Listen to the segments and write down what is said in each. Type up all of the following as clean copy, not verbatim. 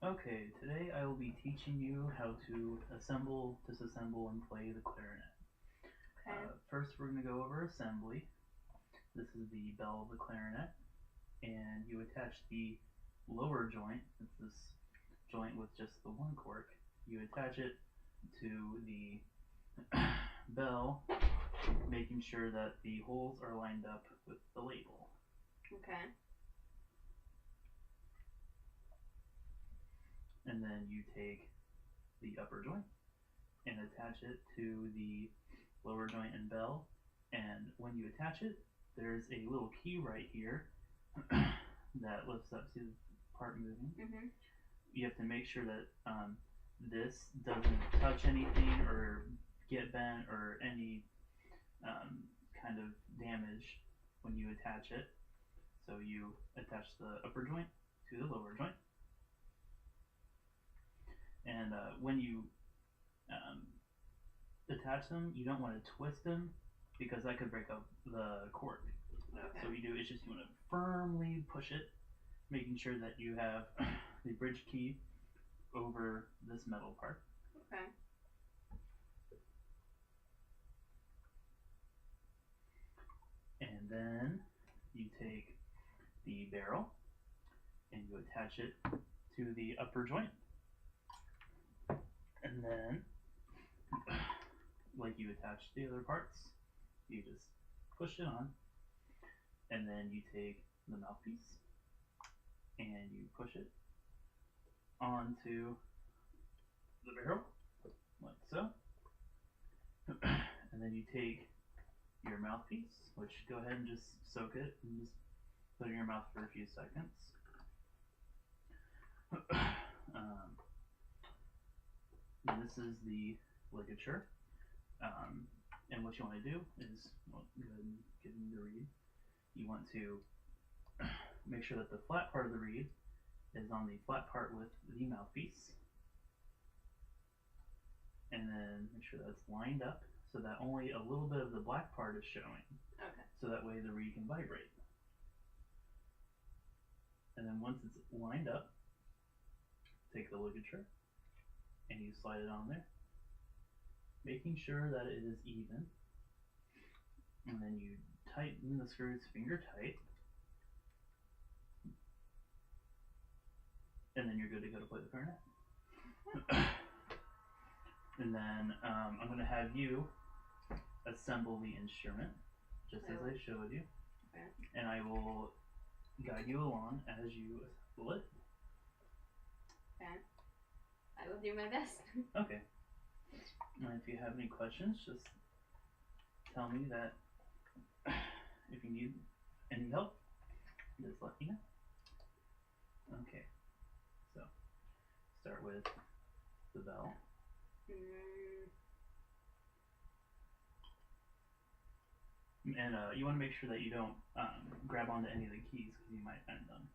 Okay, today I will be teaching you how to assemble, disassemble, and play the clarinet. Okay. First we're going to go over assembly. This is the bell of the clarinet, and you attach the lower joint, it's this joint with just the one cork, you attach it to the bell, making sure that the holes are lined up with the label. Okay. And then you take the upper joint and attach it to the lower joint and bell, and when you attach it, there's a little key right here that lifts up to the part moving. Mhm. You have to make sure that this doesn't touch anything or get bent or any kind of damage when you attach it. So you attach the upper joint to the lower joint, and when you attach them, you don't want to twist them because that could break up the cork. Okay. So what you do is just you want to firmly push it, making sure that you have the bridge key over this metal part. Okay. And then you take the barrel and you attach it to the upper joint. And then, like you attach the other parts, you just push it on. And then you take the mouthpiece and you push it onto the barrel, like so. And then you take your mouthpiece, which go ahead and just soak it and just put it in your mouth for a few seconds. And this is the ligature. And what you want to do is, well, go ahead and give me the reed. You want to make sure that the flat part of the reed is on the flat part with the mouthpiece. And then make sure that's lined up so that only a little bit of the black part is showing. Okay. So that way the reed can vibrate. And then once it's lined up, take the ligature and you slide it on there, making sure that it is even. And then you tighten the screws finger tight. And then you're good to go to play the clarinet. And then I'm going to have you assemble the instrument, just as I showed you. Okay. And I will guide you along as you assemble it. Okay. I will do my best. Okay. And if you have any questions, just tell me that. If you need any help, just let me know. Okay. So, start with the bell. And you want to make sure that you don't grab onto any of the keys because you might bend them,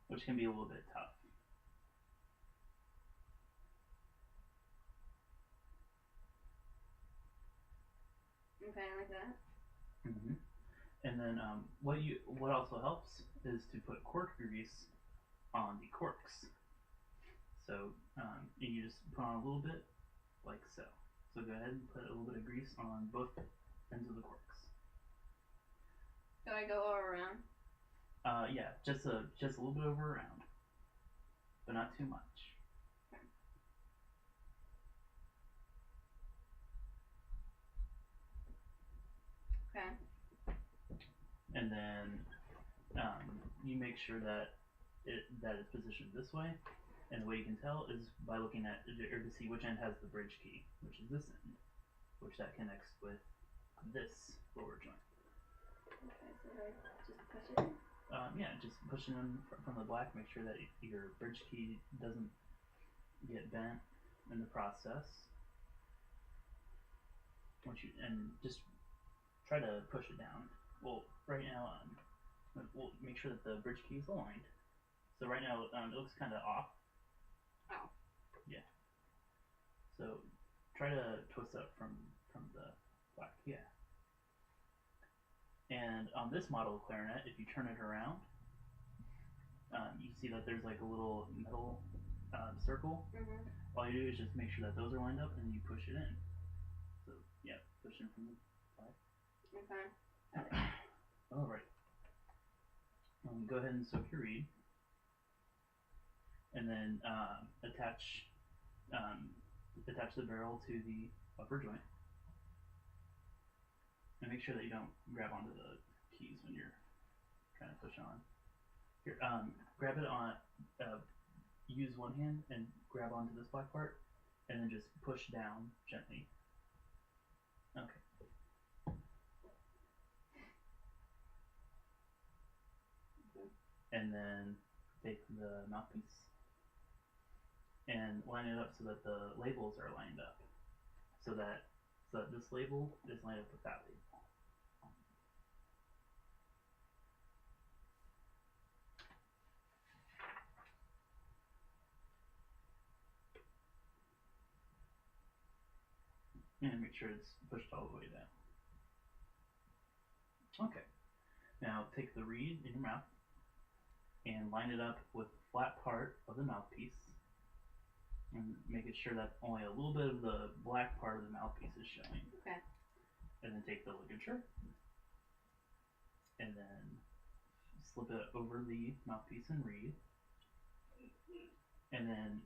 which can be a little bit tough. Okay, like that. Mm-hmm. And then what also helps is to put cork grease on the corks. So you just put on a little bit, like so. So go ahead and put a little bit of grease on both ends of the corks. Do I go all around? Yeah, just a little bit over around, but not too much. Okay. And then you make sure that it's positioned this way, and the way you can tell is by looking at or to see which end has the bridge key, which is this end, which that connects with this lower joint. Okay, so I just push it in? Yeah, just pushing them from the black, make sure that your bridge key doesn't get bent in the process. And just try to push it down. Well, right now, we'll make sure that the bridge key is aligned. So right now, it looks kind of off. Oh. Yeah. So try to twist up from the black. Yeah. And on this model of clarinet, if you turn it around, you see that there's like a little metal circle, all you do is just make sure that those are lined up and you push it in. So yeah, push in from the side. Okay. Alright. Go ahead and soak your reed. And then attach the barrel to the upper joint. And make sure that you don't grab onto the keys when you're trying to push on. Here, grab it on, use one hand and grab onto this black part, and then just push down gently. Okay. And then take the mouthpiece and line it up so that the labels are lined up. So that this label is lined up with that label. And make sure it's pushed all the way down. Okay. Now take the reed in your mouth and line it up with the flat part of the mouthpiece. And making sure that only a little bit of the black part of the mouthpiece is showing. Okay. And then take the ligature and then slip it over the mouthpiece and reed. And then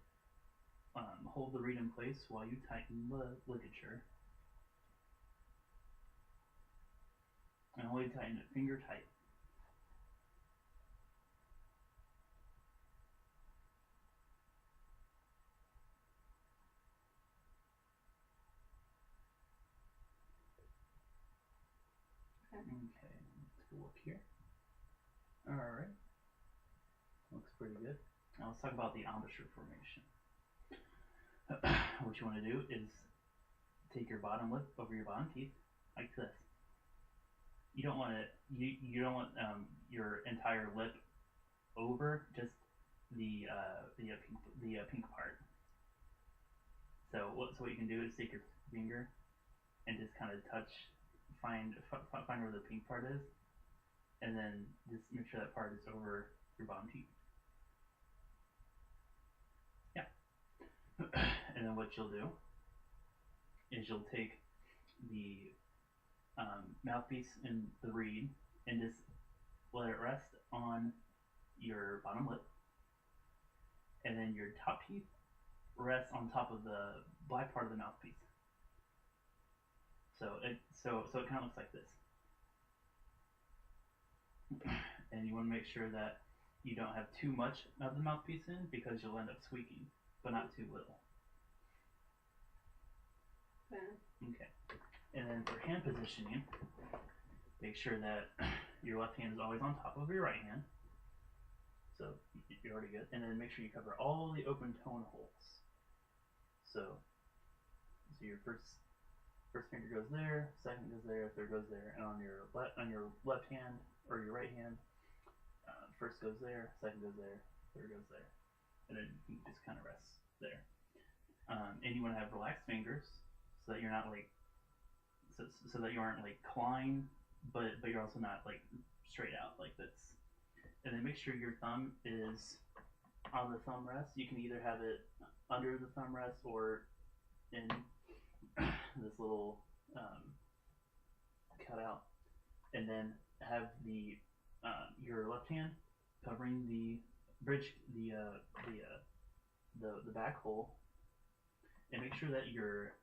hold the reed in place while you tighten the ligature. And only tighten it finger tight. Okay, let's go look here. Alright. Looks pretty good. Now let's talk about the embouchure formation. What you want to do is take your bottom lip over your bottom teeth, like this. You don't want you don't want your entire lip over just the pink part. So what you can do is take your finger and just kind of find where the pink part is, and then just make sure that part is over your bottom teeth. Yeah. And then what you'll do is you'll take the mouthpiece and the reed and just let it rest on your bottom lip, and then your top teeth rest on top of the black part of the mouthpiece. So it kind of looks like this. And you want to make sure that you don't have too much of the mouthpiece in, because you'll end up squeaking, but not too little. Okay. And then for hand positioning, make sure that your left hand is always on top of your right hand. So you're already good. And then make sure you cover all the open tone holes. So your first finger goes there, second goes there, third goes there, and on your left hand or your right hand, first goes there, second goes there, third goes there, and then you just kind of rest there. And you want to have relaxed fingers so that you're not like so that you aren't like clawing, but you're also not like straight out like this. And then make sure your thumb is on the thumb rest. You can either have it under the thumb rest or in this little cutout, and then have your left hand covering the bridge, the back hole, and make sure that your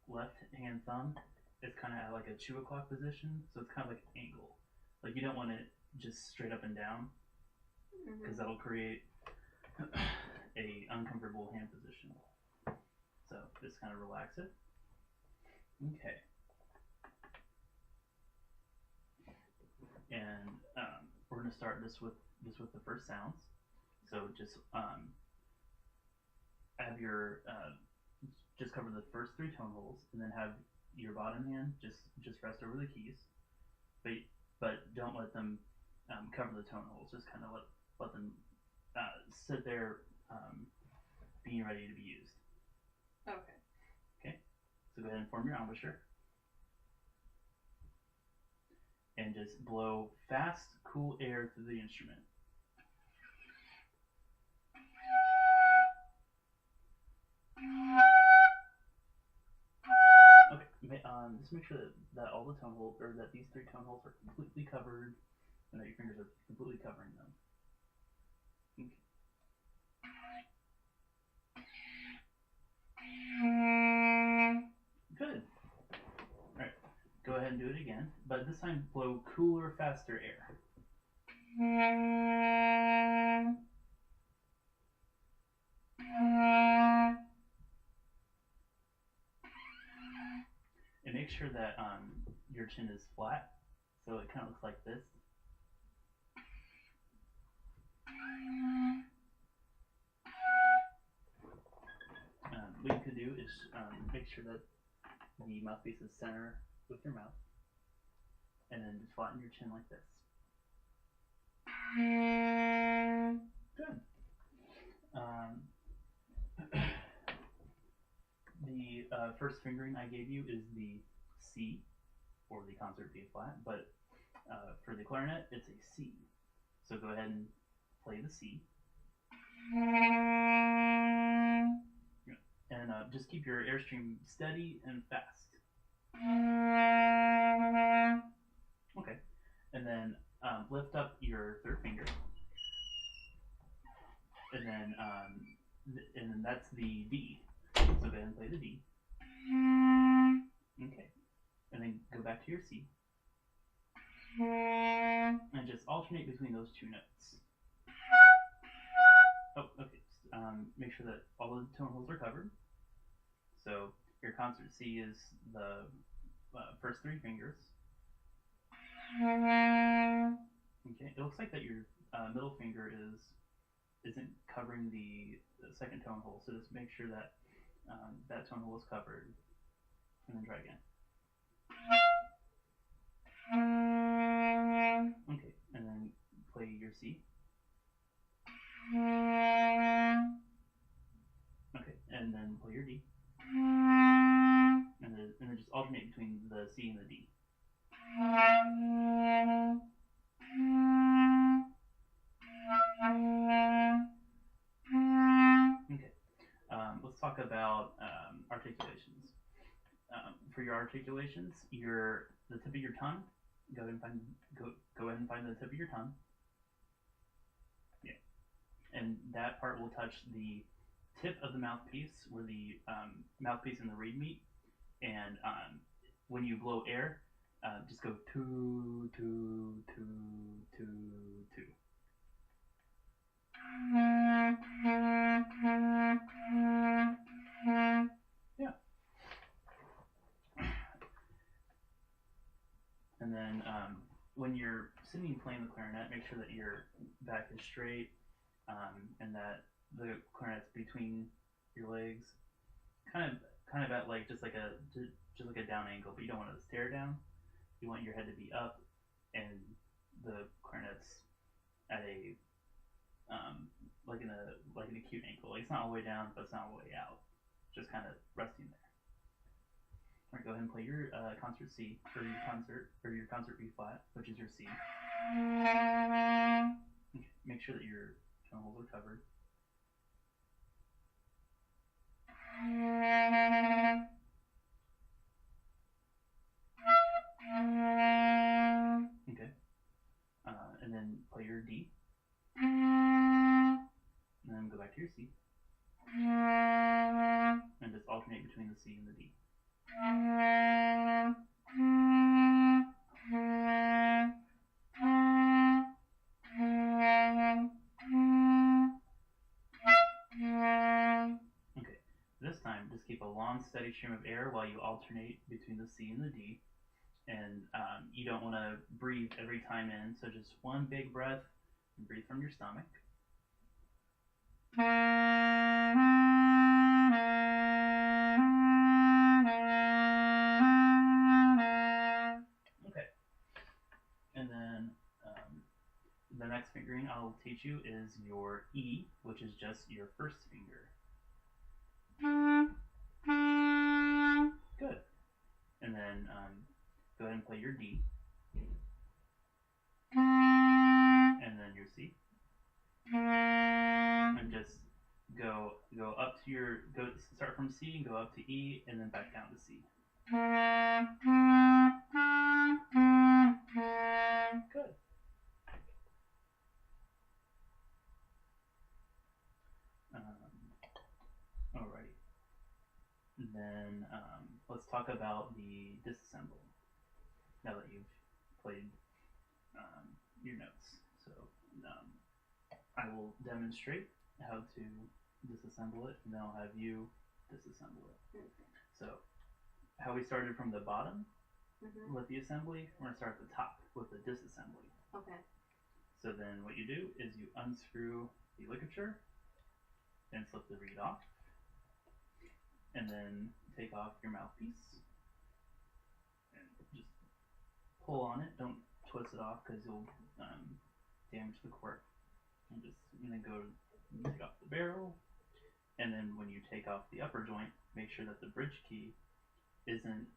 left hand thumb is kind of at like a 2 o'clock position, so it's kind of like an angle. Like you don't want it just straight up and down, because that'll create a uncomfortable hand position. So just kind of relax it. Okay. And we're gonna start this with the first sounds. So just have your just cover the first 3 tone holes, and then have your bottom hand just rest over the keys, but don't let them cover the tone holes. Just kind of let them sit there, being ready to be used. Okay. Okay. So go ahead and form your embouchure, and just blow fast, cool air through the instrument. just make sure that all the tone holes, or that these 3 tone holes are completely covered, and that your fingers are completely covering them. Okay. Good. Alright, go ahead and do it again, but this time blow cooler, faster air. And make sure that your chin is flat, so it kind of looks like this. What you could do is make sure that the mouthpiece is center with your mouth, and then just flatten your chin like this. Good. The first fingering I gave you is the C, or the concert B flat, but for the clarinet, it's a C. So go ahead and play the C. And just keep your airstream steady and fast. Okay. And then lift up your 3rd finger. And then that's the D. So go ahead and play the D. Okay. And then go back to your C. And just alternate between those 2 notes. Oh, okay. Make sure that all the tone holes are covered. So your concert C is the first 3 fingers. Okay. It looks like that your middle finger isn't covering the 2nd tone hole. So just make sure that that tone hole is covered, and then try again. Okay, and then play your C. Okay, and then play your D. And then just alternate between the C and the D. Okay, let's talk about articulations. For your articulations, the tip of your tongue. Go ahead and find the tip of your tongue. Yeah, and that part will touch the tip of the mouthpiece, where the mouthpiece and the reed meet. And when you blow air, just go two, two, two, two, two. Yeah. And then when you're sitting and playing the clarinet, make sure that your back is straight, and that the clarinet's between your legs, kind of at like just like a down angle, but you don't want to stare down. You want your head to be up, and the clarinet's at a like an acute angle. Like it's not all the way down, but it's not all the way out. Just kind of resting there. All right, go ahead and play your concert C, or your concert B flat, which is your C. Okay, make sure that your tone holes are covered. Okay, and then play your D, and then go back to your C, and just alternate between the C and the D. Okay, this time just keep a long, steady stream of air while you alternate between the C and the D. And you don't want to breathe every time in, so just one big breath and breathe from your stomach. Okay. And then the next fingering I'll teach you is your E, which is just your first finger. Good. And then go ahead and play your D. And then your C. And just go up to start from C and go up to E, and then back down to C. Good. Alrighty. Then let's talk about the disassembly. Now that you've played your notes, so I will demonstrate how to disassemble it, and then I'll have you disassemble it. Okay. So, how we started from the bottom Mm-hmm. with the assembly, we're gonna start at the top with the disassembly. Okay. So then what you do is you unscrew the ligature and slip the reed off, and then take off your mouthpiece and just pull on it. Don't twist it off because you'll damage the cork. And then go take off the barrel, and then when you take off the upper joint, make sure that the bridge key isn't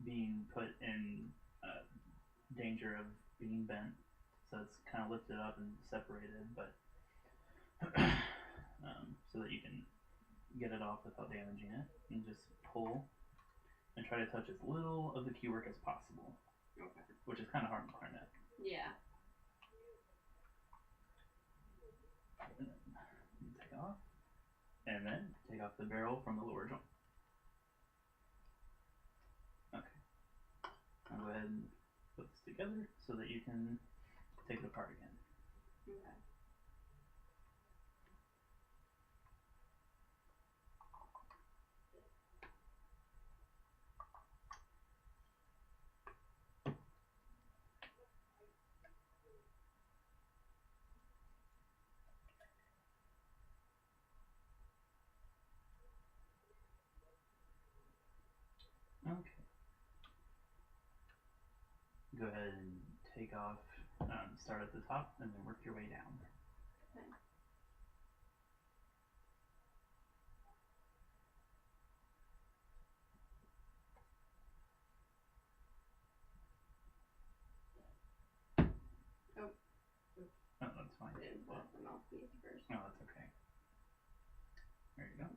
being put in danger of being bent. So it's kind of lifted up and separated, but so that you can get it off without damaging it, and just pull and try to touch as little of the key work as possible. Okay. Which is kind of hard in clarinet. Yeah. And then take it off, and then take off the barrel from the lower joint. Okay. Now go ahead and put this together so that you can take it apart again. Okay. Okay. Go ahead and take off, start at the top, and then work your way down. Okay. Oh, that's fine. I didn't pull off the mouthpiece first. Oh, that's okay. There you go.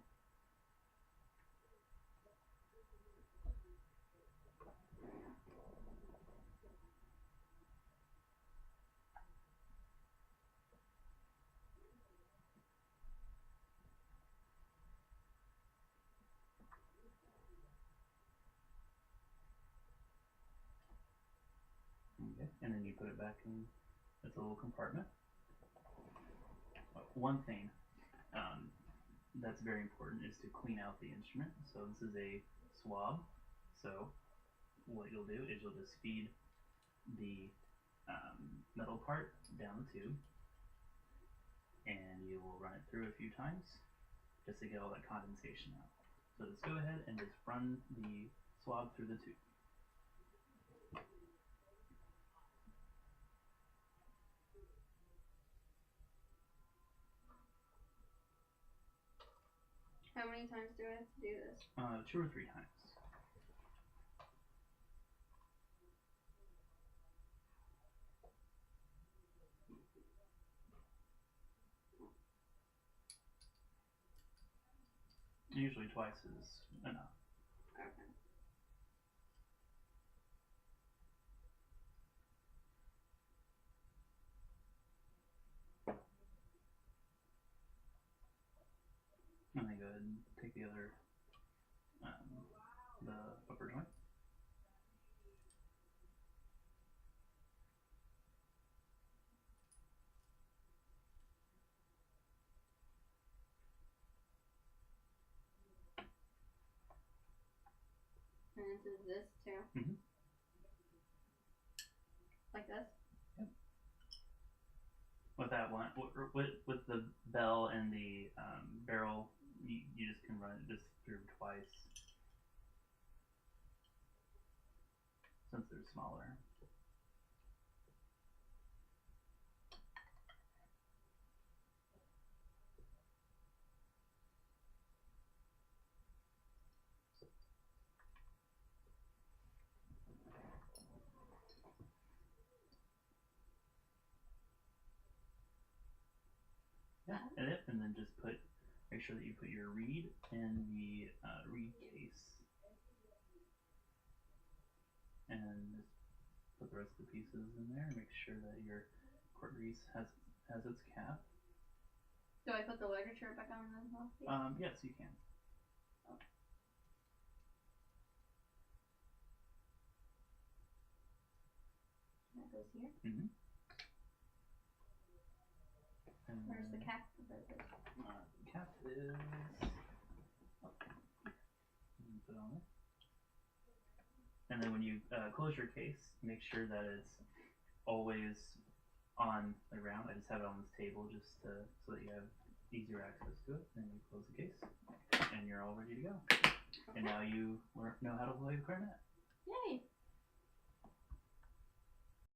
Okay, and then you put it back in its little compartment. One thing that's very important is to clean out the instrument. So this is a swab. So what you'll do is you'll just feed the metal part down the tube, and you will run it through a few times just to get all that condensation out. So just go ahead and just run the swab through the tube. How many times do I have to do this? 2 or 3 times. Usually twice is enough. Okay. And then go ahead and take the other, the upper joint. And into this too? Mm-hmm. Like this? Yep. With that one, with the bell and the barrel, you just can run it just through twice, since they're smaller. Yeah, and then just put make sure that you put your reed in the reed case. And just put the rest of the pieces in there. Make sure that your cork grease has its cap. Do I put the literature back on as well? Yes, you can. Okay. That goes here. Mm-hmm. And Where's the cap? the cap is up here. Put it on there. And then when you close your case, make sure that it's always on the ground. I just have it on this table just so that you have easier access to it. And you close the case, and you're all ready to go. Okay. And now you know how to play the clarinet. Yay!